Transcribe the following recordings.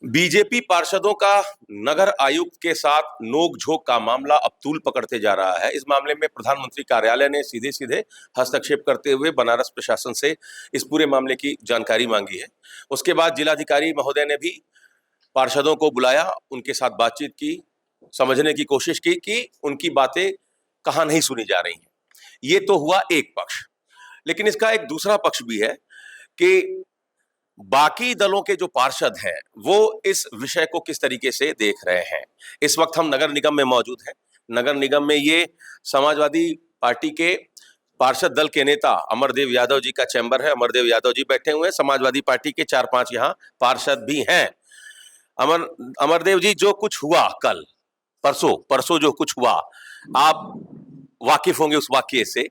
BJP पार्षदों का नगर आयुक्त के साथ नोक-झोंक का मामला अब तूल पकड़ते जा रहा है। इस मामले में प्रधानमंत्री कार्यालय ने सीधे सीधे हस्तक्षेप करते हुए बनारस प्रशासन से इस पूरे मामले की जानकारी मांगी है। उसके बाद जिलाधिकारी महोदय ने भी पार्षदों को बुलाया, उनके साथ बातचीत की, समझने की कोशिश की कि उनकी बातें कहाँ नहीं सुनी जा रही हैं। ये तो हुआ एक पक्ष, लेकिन इसका एक दूसरा पक्ष भी है कि बाकी दलों के जो पार्षद हैं वो इस विषय को किस तरीके से देख रहे हैं। इस वक्त हम नगर निगम में मौजूद हैं। नगर निगम में ये समाजवादी पार्टी के पार्षद दल के नेता अमरदेव यादव जी का चैम्बर है। अमरदेव यादव जी बैठे हुए हैं। समाजवादी पार्टी के 4-5 यहाँ पार्षद भी हैं। अमरदेव जी, जो कुछ हुआ कल परसों जो कुछ हुआ, आप वाकिफ होंगे उस वाकये से।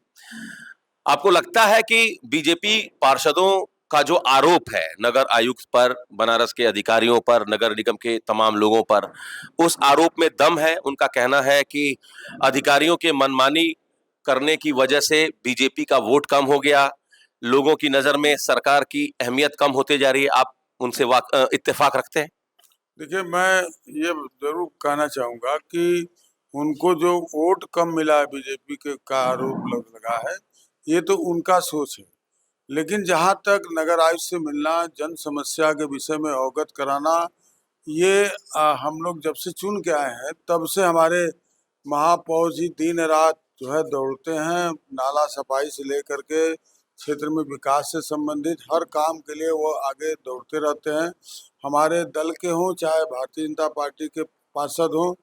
आपको लगता है कि बीजेपी पार्षदों का जो आरोप है नगर आयुक्त पर, बनारस के अधिकारियों पर, नगर निगम के तमाम लोगों पर, उस आरोप में दम है? उनका कहना है कि अधिकारियों के मनमानी करने की वजह से बीजेपी का वोट कम हो गया, लोगों की नजर में सरकार की अहमियत कम होते जा रही है। आप उनसे इत्तेफाक रखते हैं? देखिए, मैं ये जरूर कहना चाहूंगा कि उनको जो वोट कम मिला है बीजेपी के का आरोप लगा है, ये तो उनका सोच है। लेकिन जहां तक नगर आयुक्त से मिलना, जन समस्या के विषय में अवगत कराना, ये हम लोग जब से चुन के आए हैं तब से हमारे महापौर जी दिन रात जो है दौड़ते हैं। नाला सफाई से लेकर के क्षेत्र में विकास से संबंधित हर काम के लिए वो आगे दौड़ते रहते हैं। हमारे दल के हों चाहे भारतीय जनता पार्टी के पार्षद हों,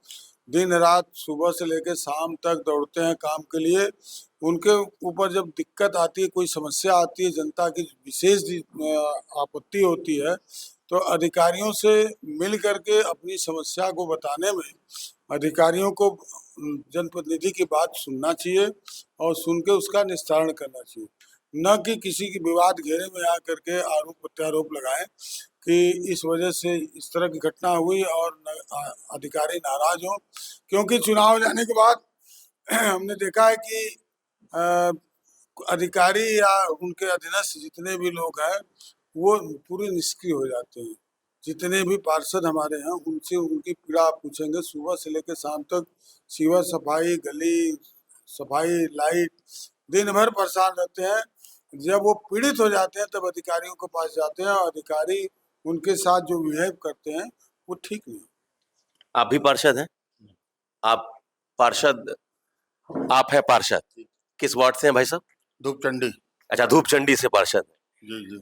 दिन रात सुबह से लेकर शाम तक दौड़ते हैं काम के लिए। उनके ऊपर जब दिक्कत आती है, कोई समस्या आती है, जनता की विशेष आपत्ति होती है, तो अधिकारियों से मिल करके अपनी समस्या को बताने में अधिकारियों को जनप्रतिनिधि की बात सुनना चाहिए और सुन के उसका निस्तारण करना चाहिए, न कि किसी की विवाद घेरे में आकर के आरोप प्रत्यारोप लगाएं कि इस वजह से इस तरह की घटना हुई और अधिकारी नाराज हों। क्योंकि चुनाव जाने के बाद हमने देखा है कि अधिकारी या उनके अधीनस्थ जितने भी लोग हैं वो पूरे निष्क्रिय हो जाते हैं। जितने भी पार्षद हमारे हैं उनसे उनकी पीड़ा आप पूछेंगे, सुबह से लेकर शाम तक सीवर सफाई, गली सफाई, लाइट, दिन भर परेशान रहते हैं। जब वो पीड़ित हो जाते हैं तब अधिकारियों के पास जाते हैं और अधिकारी उनके साथ जो बिहेव करते हैं वो ठीक नहीं। आप भी पार्षद हैं? आप पार्षद आप है पार्षद किस वार्ड से हैं भाई साहब? धूपचंडी। अच्छा, धूपचंडी से पार्षद हैं। जी जी।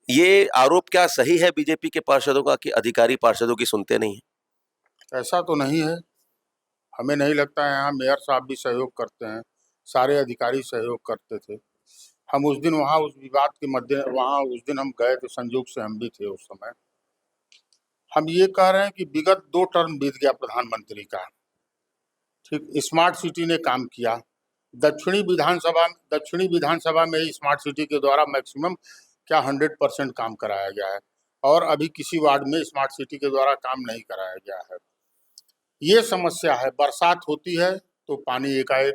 ये आरोप क्या सही है बीजेपी के पार्षदों का कि अधिकारी पार्षदों की सुनते नहीं है? ऐसा तो नहीं है, हमें नहीं लगता है। यहाँ मेयर साहब भी सहयोग करते हैं, सारे अधिकारी सहयोग करते थे। हम उस दिन वहाँ उस विवाद के मध्य वहाँ उस दिन हम गए थे, संयोग से हम भी थे उस समय। हम ये कह रहे हैं कि विगत 2 टर्म बीत गया प्रधानमंत्री का, ठीक, स्मार्ट सिटी ने काम किया। दक्षिणी विधानसभा में ही स्मार्ट सिटी के द्वारा मैक्सिमम क्या 100% काम कराया गया है और अभी किसी वार्ड में स्मार्ट सिटी के द्वारा काम नहीं कराया गया है। ये समस्या है, बरसात होती है तो पानी एकाएक,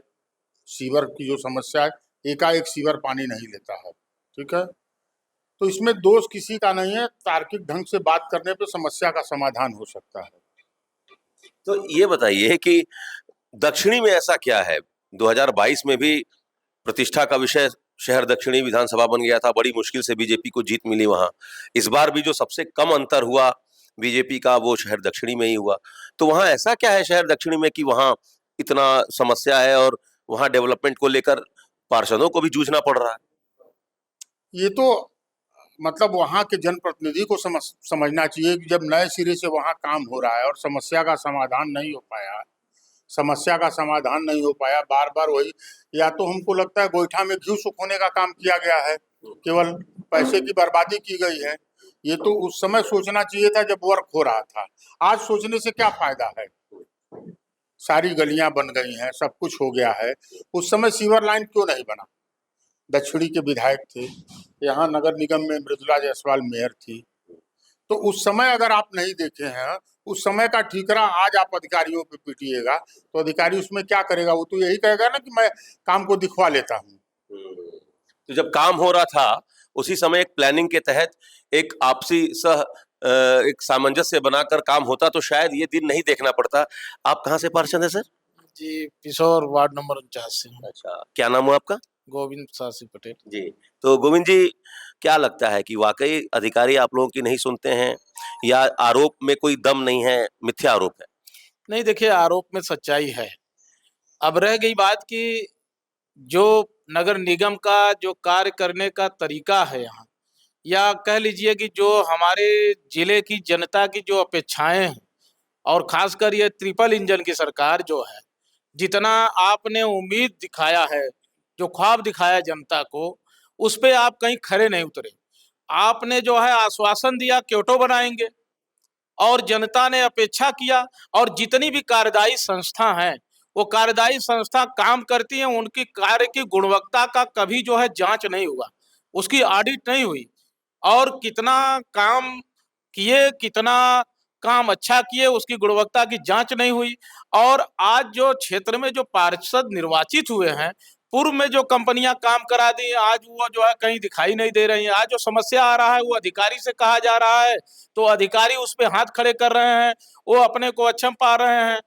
सीवर की जो समस्या है, एकाएक सीवर पानी नहीं लेता है, ठीक है। तो इसमें दोष किसी का नहीं है, तार्किक ढंग से बात करने पे समस्या का समाधान हो सकता है। तो ये बताइए कि दक्षिणी में ऐसा क्या है? 2022 में भी प्रतिष्ठा का विषय शहर दक्षिणी विधानसभा बन गया था, बड़ी मुश्किल से बीजेपी को जीत मिली वहां। इस बार भी जो सबसे कम अंतर हुआ बीजेपी का वो शहर दक्षिणी में ही हुआ। तो वहां ऐसा क्या है शहर दक्षिणी में कि वहां इतना समस्या है और वहां डेवलपमेंट को लेकर पार्षदों को भी जूझना पड़ रहा है? ये तो मतलब वहाँ के जनप्रतिनिधि को समझना चाहिए कि जब नए सिरे से वहाँ काम हो रहा है और समस्या का समाधान नहीं हो पाया, बार बार वही, या तो हमको लगता है गोईठा में घी सुखाने का काम किया गया है, केवल पैसे की बर्बादी की गई है। ये तो उस समय सोचना चाहिए था जब वर्क हो रहा था। आज सोचने से क्या फायदा है? सारी गलियां बन गई हैं, सब कुछ हो गया है। उस समय सीवर लाइन क्यों नहीं बना? दक्षिणी के विधायक थे, यहाँ नगर निगम में मृदुला जायसवाल मेयर थी। तो उस समय अगर आप नहीं देखे हैं, उस समय का ठीकरा आज आप अधिकारियों पे पीटिएगा तो अधिकारी उसमें क्या करेगा? वो तो यही कहेगा ना कि मैं काम को दिखवा लेता हूँ। तो जब काम हो रहा था उसी समय एक प्लानिंग के तहत एक आपसी सह एक सामंजस्य बनाकर काम होता तो शायद ये दिन नहीं देखना पड़ता। आप कहाँ से पार्षद हैं सर? जी, पिसौर वार्ड नंबर 49 से हूँ। अच्छा, क्या नाम हुआ आपका? गोविंद सासी पटेल। जी, तो गोविंद जी, क्या लगता है कि वाकई अधिकारी आप लोगों की नहीं सुनते हैं या आरोप में कोई दम नहीं है, मिथ्या आरोप है? नहीं, देखिए, आरोप में सच्चाई है। अब रह गई बात कि जो नगर निगम का जो कार्य करने का तरीका है यहाँ, या कह लीजिए कि जो हमारे जिले की जनता की जो अपेक्षाएं हैं, और खासकर ये ट्रिपल इंजन की सरकार जो है, जितना आपने उम्मीद दिखाया है, जो ख्वाब दिखाया जनता को, उस पे आप कहीं खरे नहीं उतरे। आपने जो है आश्वासन दिया क्योटो बनाएंगे, और जनता ने अपेक्षा किया, और जितनी भी कार्यदायी संस्था हैं, वो कार्यदायी संस्था काम करती हैं, उनकी कार्य की गुणवत्ता का कभी जो है जांच नहीं हुआ, उसकी ऑडिट नहीं हुई, और कितना काम किए, कितना काम अच्छा किए, उसकी गुणवत्ता की जांच नहीं हुई। और आज जो क्षेत्र में जो पार्षद निर्वाचित हुए हैं, पूर्व में जो कंपनियां काम करा दी, आज वो जो है कहीं दिखाई नहीं दे रही हैं। आज जो समस्या आ रहा है वो अधिकारी से कहा जा रहा है, तो अधिकारी उस पे हाथ खड़े कर रहे हैं, वो अपने को अक्षम पा रहे हैं।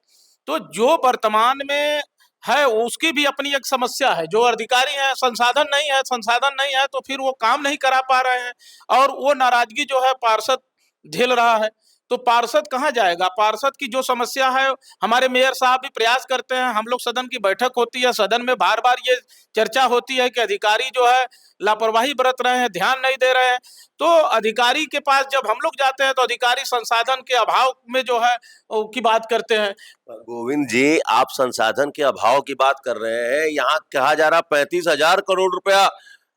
तो जो वर्तमान में है उसकी भी अपनी एक समस्या है। जो अधिकारी हैं, संसाधन नहीं है, तो फिर वो काम नहीं करा पा रहे हैं, और वो नाराजगी जो है पार्षद झेल रहा है। तो पार्षद कहाँ जाएगा? पार्षद की जो समस्या है, हमारे मेयर साहब भी प्रयास करते हैं, हम लोग सदन की बैठक होती है, सदन में बार बार ये चर्चा होती है कि अधिकारी जो है लापरवाही बरत रहे हैं, ध्यान नहीं दे रहे हैं। तो अधिकारी के पास जब हम लोग जाते हैं तो अधिकारी संसाधन के अभाव में जो है की बात करते हैं। गोविंद जी, आप संसाधन के अभाव की बात कर रहे हैं, यहाँ कहा जा रहा 35,000 करोड़ रुपया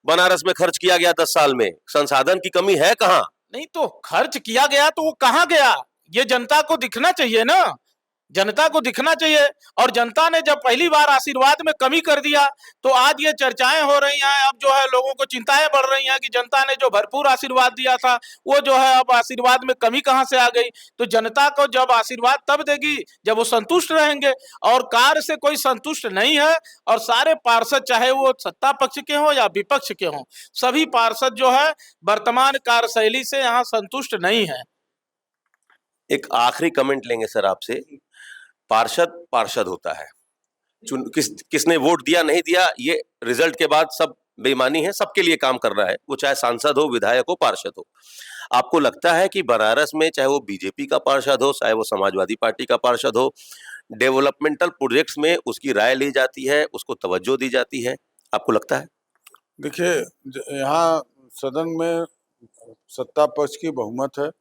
बनारस में खर्च किया गया 10 साल में। संसाधन की कमी है कहाँ? नहीं, तो खर्च किया गया तो वो कहाँ गया, ये जनता को दिखना चाहिए ना, जनता को दिखना चाहिए। और जनता ने जब पहली बार आशीर्वाद में कमी कर दिया, तो आज ये चर्चाएं हो रही हैं। अब जो है लोगों को चिंताएं बढ़ रही हैं कि जनता ने जो भरपूर आशीर्वाद दिया था, वो जो है अब आशीर्वाद में कमी कहां से आ गई। तो जनता को जब आशीर्वाद तब देगी जब वो संतुष्ट रहेंगे, और कार्य से कोई संतुष्ट नहीं है। और सारे पार्षद, चाहे वो सत्ता पक्ष के हों या विपक्ष के हों, सभी पार्षद जो है वर्तमान कार्यशैली से यहाँ संतुष्ट नहीं है। एक आखिरी कमेंट लेंगे सर आपसे। पार्षद पार्षद होता है, किसने वोट दिया नहीं दिया ये रिजल्ट के बाद सब बेईमानी है, सबके लिए काम कर रहा है, वो चाहे सांसद हो, विधायक हो, पार्षद हो। आपको लगता है कि बनारस में चाहे वो बीजेपी का पार्षद हो, चाहे वो समाजवादी पार्टी का पार्षद हो, डेवलपमेंटल प्रोजेक्ट्स में उसकी राय ली जाती है, उसको तवज्जो दी जाती है? आपको लगता है? देखिए, यहाँ सदन में सत्ता पक्ष की बहुमत है,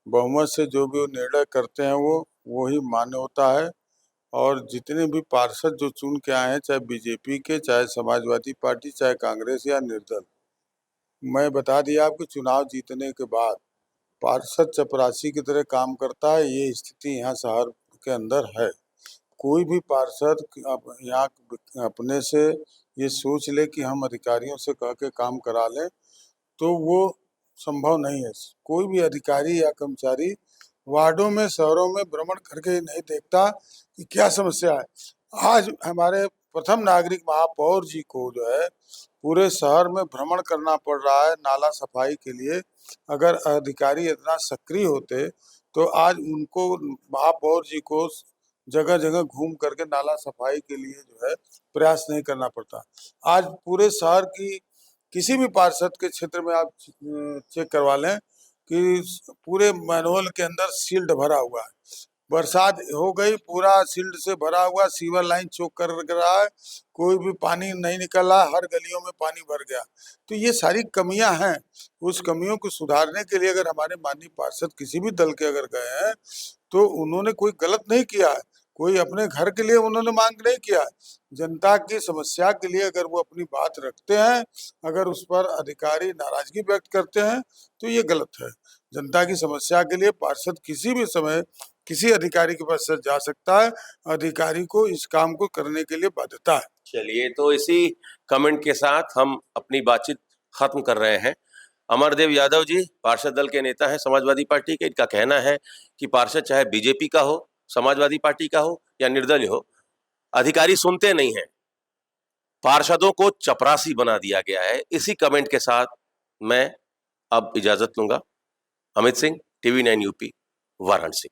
बहुमत से जो भी निर्णय करते हैं वो ही मान्य होता है। और जितने भी पार्षद जो चुन के आए हैं, चाहे बीजेपी के, चाहे समाजवादी पार्टी, चाहे कांग्रेस या निर्दल, मैं बता दिया आपको, चुनाव जीतने के बाद पार्षद चपरासी की तरह काम करता है। ये स्थिति यहाँ शहर के अंदर है। कोई भी पार्षद यहाँ अपने से ये सोच ले कि हम अधिकारियों से कह के काम करा लें, तो वो संभव नहीं है। कोई भी अधिकारी या कर्मचारी वार्डों में, शहरों में भ्रमण करके नहीं देखता कि क्या समस्या है। आज हमारे प्रथम नागरिक महापौर जी को जो है पूरे शहर में भ्रमण करना पड़ रहा है नाला सफाई के लिए। अगर अधिकारी इतना सक्रिय होते तो आज उनको, महापौर जी को, जगह जगह घूम करके नाला सफाई के लिए जो है प्रयास नहीं करना पड़ता। आज पूरे शहर की किसी भी पार्षद के क्षेत्र में आप चेक करवा लें कि पूरे मैनुअल के अंदर सील्ड भरा हुआ है। बरसात हो गई, पूरा सील्ड से भरा हुआ, सीवर लाइन चौक कर रहा है, कोई भी पानी नहीं निकल रहा, हर गलियों में पानी भर गया। तो ये सारी कमियां हैं। उस कमियों को सुधारने के लिए अगर हमारे माननीय पार्षद किसी भी दल के अगर गए हैं, तो उन्होंने कोई गलत नहीं किया है, कोई अपने घर के लिए उन्होंने मांग नहीं किया। जनता की समस्या के लिए अगर वो अपनी बात रखते हैं, अगर उस पर अधिकारी नाराजगी व्यक्त करते हैं, तो ये गलत है। जनता की समस्या के लिए पार्षद किसी भी समय किसी अधिकारी के पास जा सकता है। अधिकारी को इस काम को करने के लिए बाध्यता है। चलिए, तो इसी कमेंट के साथ हम अपनी बातचीत खत्म कर रहे हैं। अमरदेव यादव जी पार्षद दल के नेता हैं समाजवादी पार्टी के। इनका कहना है कि पार्षद चाहे बीजेपी का हो, समाजवादी पार्टी का हो या निर्दलीय हो, अधिकारी सुनते नहीं हैं, पार्षदों को चपरासी बना दिया गया है। इसी कमेंट के साथ मैं अब इजाजत लूंगा। Amit Singh, TV9 UP Varanasi.